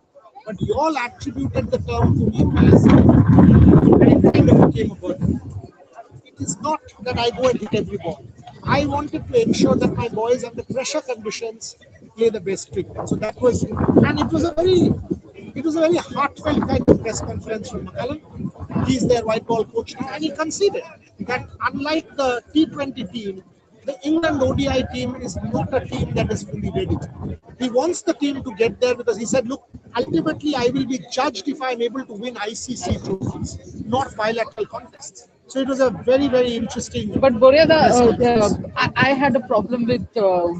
But you all attributed the term to me as and it kind of became a burden. It is not that I go and hit every ball. I wanted to ensure that my boys under pressure conditions play the best cricket. So that was, and it was a very heartfelt kind of press conference from McCullum. He's their white ball coach now, and he conceded that unlike the T20 team, the England ODI team is not a team that is fully ready. He wants the team to get there because he said, look, ultimately I will be judged if I am able to win ICC trophies, not bilateral contests. So it was a very, very interesting. But Boryada, I had a problem with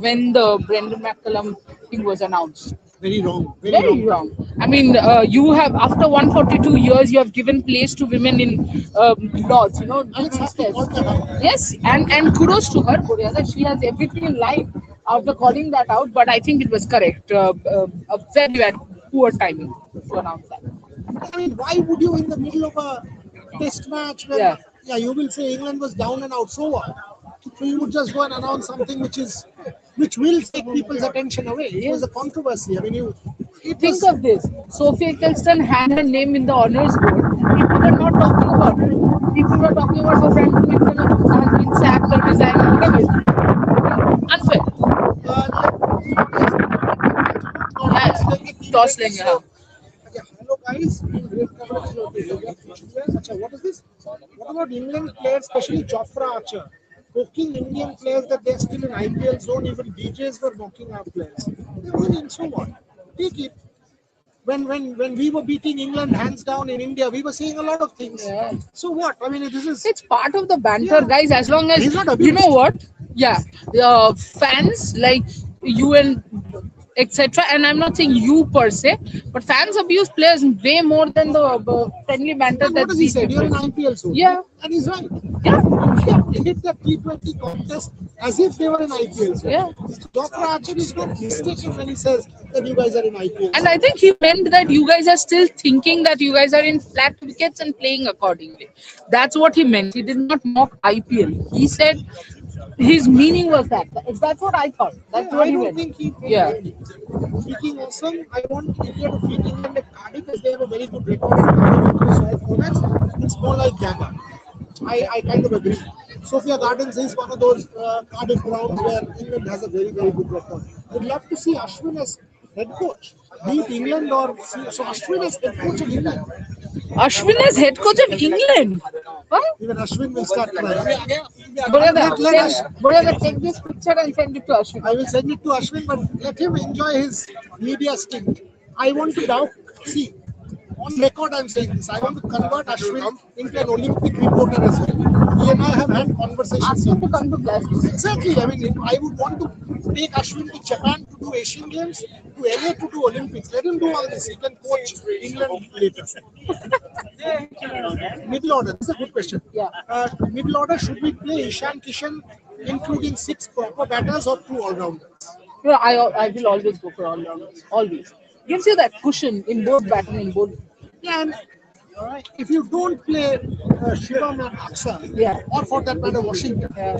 when the Brendan McCullum thing was announced. Very wrong. Very wrong. I mean, you have, after 142 years, you have given place to women in Lords, And it's happening all the time. Yes, and kudos to her, Boryada. She has everything in life after calling that out, but I think it was correct. A very bad, poor timing to announce that. I mean, why would you in the middle of a test match where you will say England was down and out, so what? So you would just go and announce something which will take people's attention away. It was a controversy. I mean, Think of this. Sophie Eccleston had her name in the honors board. People were not talking about her. People were talking about how Frank McDonald has been sacked or resigned or whatever. Unfair. Toss लेंगे हाँ. guys. Great coverage. Acha, what is this? What about England players, especially Jofra Archer, poking Indian players that they're still in IPL zone? Even DJs were mocking our players. They're winning, so what? Take it. When we were beating England hands down in India, we were saying a lot of things. Yeah. So what? I mean, this is It's part of the banter, Yeah. guys. As long as He's not you know abused. what, yeah, fans like you and etc. And I'm not saying you per se, but fans abuse players way more than the friendly banter And that what does he these say? people. You're in IPL zone. Yeah. And he's right. Yeah, They hit the T20 contest as if they were in IPL zone. yeah. Dr. Archer is not mistaken when he says that you guys are in IPL. And I think he meant that you guys are still thinking that you guys are in flat wickets and playing accordingly. That's what he meant. He did not mock IPL. He said his meaning was that. That's what I thought. That's what I he don't meant. think he. Yeah. Speaking awesome, I want India to beat England at Cardiff because they have a very good record in soft formats. It's more like Gabba. I kind of agree. Sophia Gardens is one of those Cardiff grounds where England has a very, very good record. Would love to see Ashwin as head coach. Be it England or so Ashwin as head coach of England. Ashwin is head coach of England. What? Even Ashwin will start crying. Brother, take this picture and send it to Ashwin. I will send it to Ashwin, but let him enjoy his media stint. I want to now see on record. I'm saying this. I want to convert Ashwin into an Olympic reporter as well. He and I have had conversations. Ask him to come to Glasgow. Exactly. I mean, I would want to take Ashwin to Japan to do Asian Games, to LA to do Olympics. Let him do all this. He can coach England later. Middle order. This is a good question. Yeah. Middle order, should we play Ishan Kishan, including 6 proper batters or 2 all-rounders? No, I will always go for all rounders. Always. Gives you that cushion in both batting and bowling. Yeah, and if you don't play Shivam or Aksa, Yeah. or for that matter Washington, Yeah.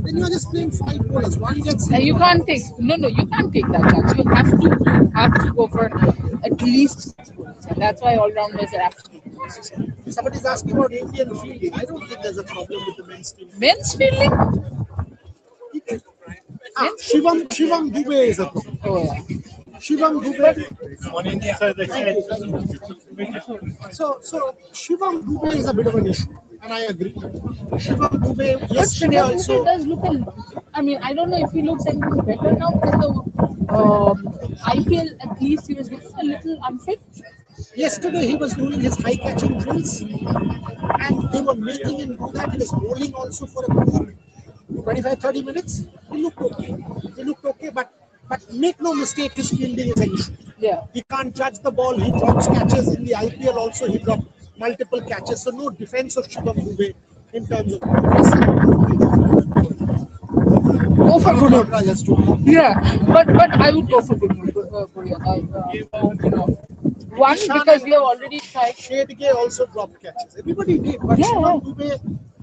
then you're just playing 5 bowlers. One gets And you can't take you can't take that chance. You have to go for at least 6 bowls. And that's why all rounders are absolutely necessary. Somebody's asking about Indian fielding. I don't think there's a problem with the men's team. Men's fielding? Shivam Dubey is a problem. Oh yeah. Shivam Dubey. So So Shivam Dubey is a bit of an issue, and I agree. Shivam Dubey but yesterday Shivam also. Dubey does look I mean, I don't know if he looks anything better now because the IPL at least he was getting a little unfit. Yesterday he was doing his high catching drills, and they were making him do that. He was bowling also for a good 25-30 minutes. He looked okay, but make no mistake, his fielding is an issue. Yeah. He can't judge the ball. He drops catches in the IPL. Also, he dropped multiple catches. So no defense of Shivam Dubey in terms of. Go for Gunnar. Just to Yeah, but I would go for Gunnar. One, because we have already tried. Shedge also dropped catches. Everybody did, but Yeah. Shivam Dubey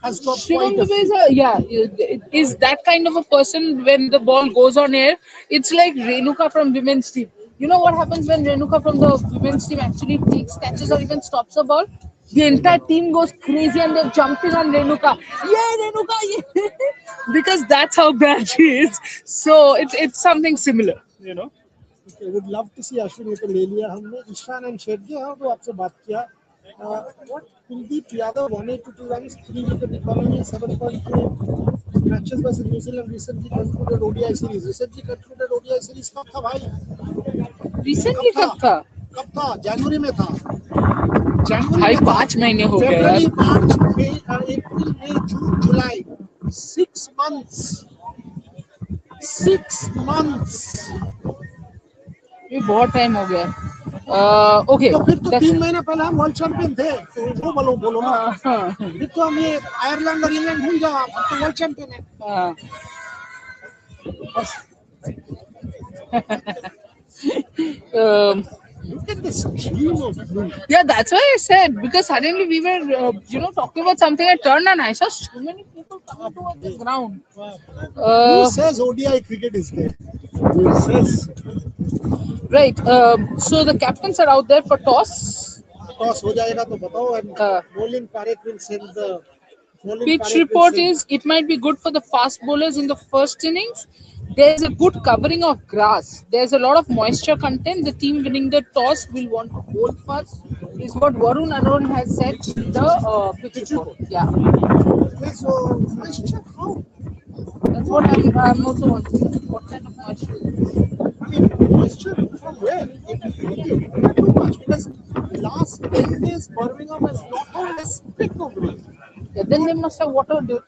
has dropped Shivam quite a Dubey few. is that kind of a person when the ball goes on air. It's like Renuka from women's team. You know what happens when Renuka from the women's team actually takes catches or even stops a ball? The entire team goes crazy and they're jumping on Renuka. Yeah, Renuka, yeah. Because that's how bad she is. So it's something similar, you know. Okay, would love to see Ashwin with ले लिया हमने Ishan and Shedge हाँ तो आपसे बात किया. What Kuldeep Yadav 182 runs, 3 wicket economy, 7.2 matches versus New Zealand recently concluded ODI series. Recently concluded ODI series कब था भाई? Recently कब था? कब था? जनवरी में था. भाई 5 महीने हो गए यार. February, March, May, April, May, June, July. 6 months. 6 months. ये बहुत टाइम हो गया. ओके. तो फिर तो 3 महीने पहले हम वर्ल्ड चैंपियन थे. तो वो बोलो ना. फिर तो हम ये आयरलैंड और इंग्लैंड भूल जाओ. अब तो वर्ल्ड चैंपियन है. Look at this stream of blue. Yeah, that's why I said, because suddenly we were, talking about something. I turned and I saw so many people coming towards the ground. Who says ODI cricket is dead? Who says? Right. So the captains are out there for toss. Toss हो जाएगा तो बताओ. And bowling Parekh will send the. Pitch report is it might be good for the fast bowlers in the first innings. There's a good covering of grass. There's a lot of moisture content. The team winning the toss will want to bowl first. is what Varun Arun has said in the pitch report. Yeah, Okay, so moisture, how? that's what I'm also wondering. What kind of moisture? I mean, moisture from where? Not too much because last 10 days Birmingham has not had a speck of rain. Yeah, then they must have watered it.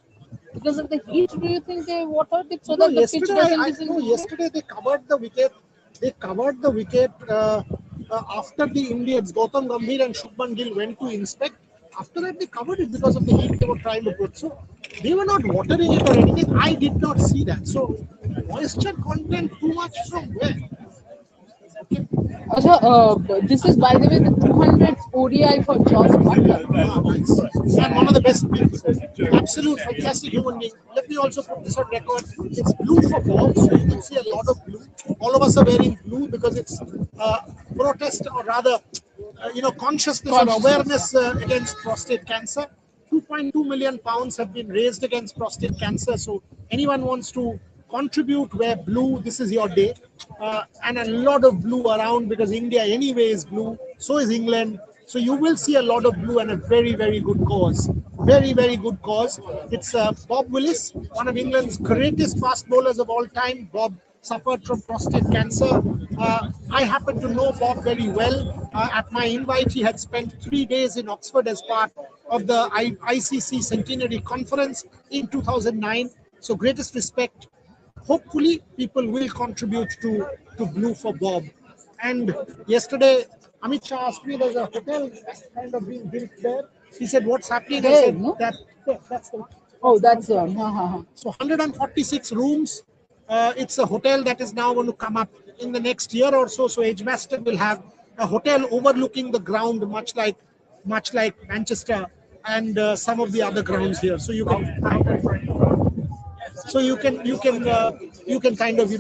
Because of the heat, do you think they watered it so No, that the pitch yesterday doesn't I no, disintegrate? yesterday they covered the wicket. They covered the wicket after the Indians, Gautam Gambhir and Shubman Gill went to inspect. After that, they covered it because of the heat they were trying to put. So they were not watering it or anything. I did not see that. So moisture content too much from where? Okay. Also, this is by the way the 200th ODI for Josh Butler. Ah, nice. And one of the best players. Absolute fantastic human being. Let me also put this on record. It's blue for Bob, so you can see a lot of blue. All of us are wearing blue because it's protest or rather, consciousness or awareness against prostate cancer. 2.2 million pounds have been raised against prostate cancer. So anyone wants to contribute, wear blue. This is your day, and a lot of blue around because India anyway is blue. So is England. So you will see a lot of blue and a very, very good cause. Very, very good cause. It's Bob Willis, one of England's greatest fast bowlers of all time. Bob suffered from prostate cancer. I happen to know Bob very well. At my invite, he had spent 3 days in Oxford as part of the ICC Centenary Conference in 2009. So greatest respect. Hopefully, people will contribute to Blue for Bob. And yesterday, Amit Shah asked me, there's a hotel kind of being built there. He said, what's happening? I There, said, no? that's the one. Oh, that's ha ha ha. So 146 rooms. It's a hotel that is now going to come up in the next year or so. So Edgbaston will have a hotel overlooking the ground, much like Manchester and some of the other grounds here. So you can kind of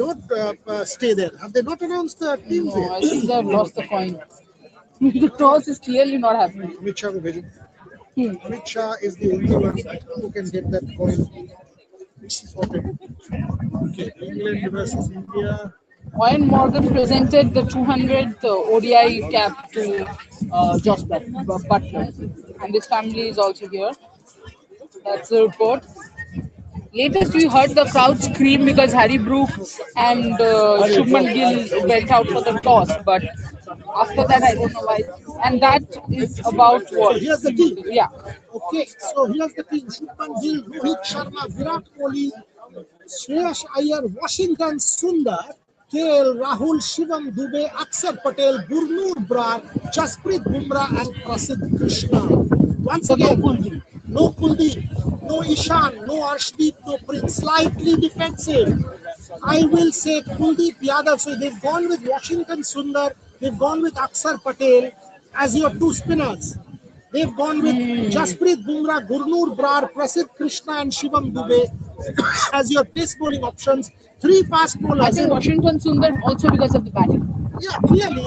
stay there. Have they not announced the teams No, yet? I think they've lost the coin. The toss is clearly not happening. Amit Shah, Hmm. Amit Shah is the only one who can get that coin sorted. Okay, England versus India. Owen Morgan presented the 200th ODI cap to Josh Butler, and his family is also here. That's the report. Latest, we heard the crowd scream because Harry Brook and Shubman Gill went out for the toss, but after that, I don't know why. And that is about So what? here's the team. Yeah. Okay, so here's the team. Shubman Gill, Rohit Sharma, Virat Kohli, Shreyas Iyer, Washington Sundar, KL, Rahul, Shivam Dubey, Akshar Patel, Gurnur Brar, Jasprit Bumrah and Prasidh Krishna. Once again, no Kuldeep, no Ishan, no Arshdeep, no Prince. Slightly defensive. I will say Kuldeep Yadav. So they've gone with Washington Sundar, they've gone with Akshar Patel as your two spinners. They've gone with Jasprit Bumrah, Gurnur Brar, Prasidh Krishna and Shivam Dubey as your pace bowling options. Three fast I bowlers. think Washington Sundar also because of the batting. Yeah, clearly.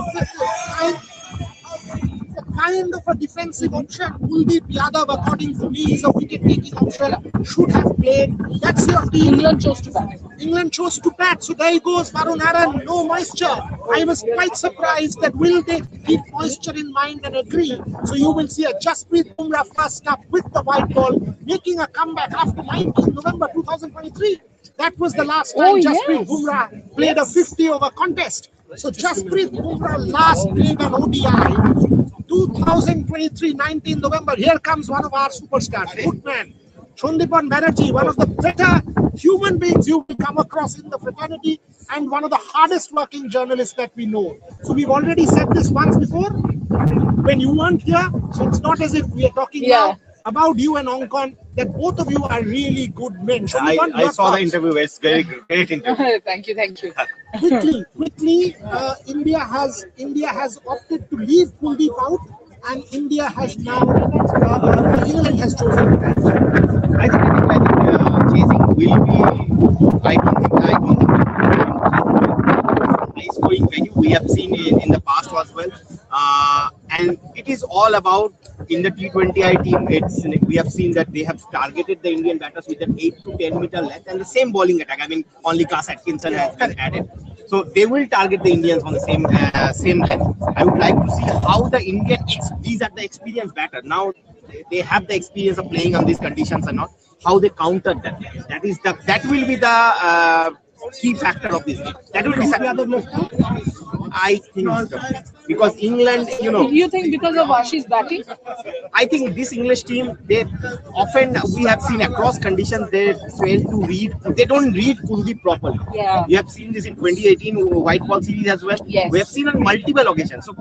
It's a kind of a defensive option. Kuldeep Yadav, according to me, is a wicket-taking option. Should have played. That's your team. England chose to bat. England chose to bat. So there he goes, Varun Aaron, no moisture. I was quite surprised that will they keep moisture in mind and agree. So you will see a Jasprit Bumrah first up with the white ball, making a comeback after 19 November 2023. That was the last time Jasprit Bumrah played a 50 over contest. So Jasprit Bumrah last played an ODI 2023, 19 November. Here comes one of our superstars, good man, Chondipan Banerjee, one of the better human beings you will come across in the fraternity and one of the hardest working journalists that we know. So we've already said this once before when you weren't here. So it's not as if we are talking now about you and Ongkon, that both of you are really good men. I saw the interview. It's very great interview. Thank you, thank you. Quickly, India has opted to leave Kuldeep out, and India has now England has chosen. I think chasing will be. I don't think high scoring venue we have seen in the past as well, and it is all about in the T20I team. We have seen that they have targeted the Indian batters with an 8 to 10 meter length and the same bowling attack. I mean, only Cass Atkinson has been added. So they will target the Indians on the same line. I would like to see how the these are the experience batter. Now they have the experience of playing on these conditions or not. How they countered that. That will be the key factor of this game. That will be. I think so. Because England, You think because of Washi's batting? I think this English team, they often we have seen across conditions they fail to read. They don't read Kuldeep properly. Yeah. We have seen this in 2018 White Ball series as well. Yes. We have seen on multiple occasions. So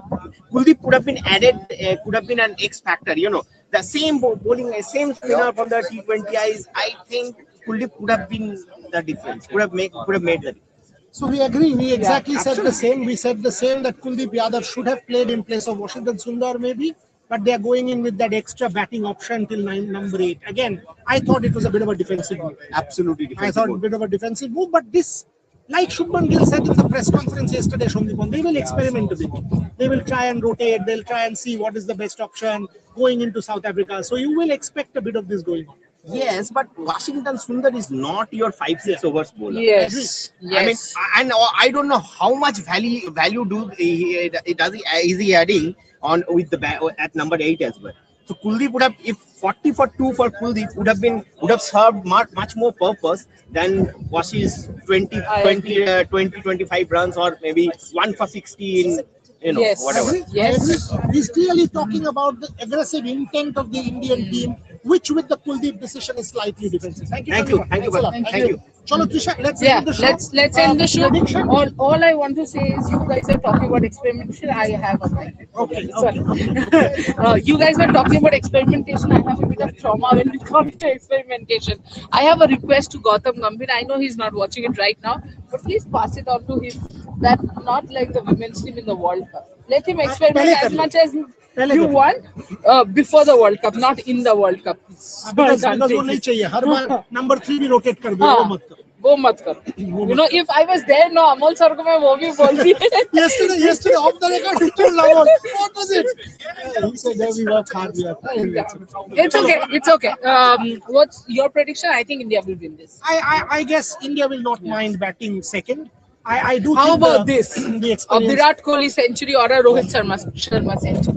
Kuldeep could have been added, could have been an X factor. The same bowling, same spinner from the T20Is. I think Kuldeep could have been the difference. Could have made the difference. So we agree. We exactly said the same. We said the same that Kuldeep Yadav should have played in place of Washington Sundar maybe, but they are going in with that extra batting option till number 8. Again, I thought it was a bit of a defensive move. Absolutely defensive. I thought a bit of a defensive move, but this, like Shubman Gill said in the press conference yesterday, Shomdipon, they will experiment with it. They will try and rotate. They'll try and see what is the best option going into South Africa. So you will expect a bit of this going on. Yes, but Washington Sundar is not your 5-6 overs bowler. Yes. I mean, and I don't know how much value is he adding on with the at number 8 as well. So Kuldeep would have, if 40 for 2 for Kuldeep would have served much more purpose than Washi's 25 runs or maybe 1 for 60 in whatever. Yes. He's clearly talking about the aggressive intent of the Indian team, which with the Kuldeep decision is slightly defensive. Thank you. Thank you. Chalo, Trisha, let's Yeah, end the show. let's end the show. All I want to say is you guys are talking about experimentation. I have a mind. Okay. You guys were talking about experimentation. I have a bit of trauma when it comes to experimentation. I have a request to Gautam Gambhir. I know he's not watching it right now, but please pass it on to him. That not like the women's team in the World Cup. Let him experiment as much as you want before the World Cup, not in the World Cup. Because वो नहीं चाहिए. हर बार number 3 भी rotate कर दो. वो मत करो. वो मत करो. If I was there, no, Amol sir को मैं वो भी बोलती. Yesterday off the record, he told Amol, what was it? He said that we work hard. It's okay. What's your prediction? I think India will win this. I guess India will not mind batting second. I do. How think about this? The A experience. Virat Kohli century or a Rohit Sharma century.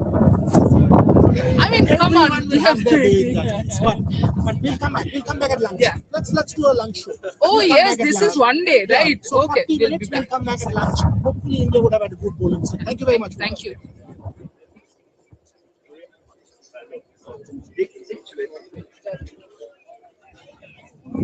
I mean, come on. Everyone will have their day in that. But we'll come back at lunch. Yeah. Let's do a lunch show. Oh We'll come yes, back at this lunch. is one day, Yeah. right? So Okay, 40 we'll be minutes, we'll back. come back at lunch. Hopefully India would have had a good bowling. So thank you very much. Thank you.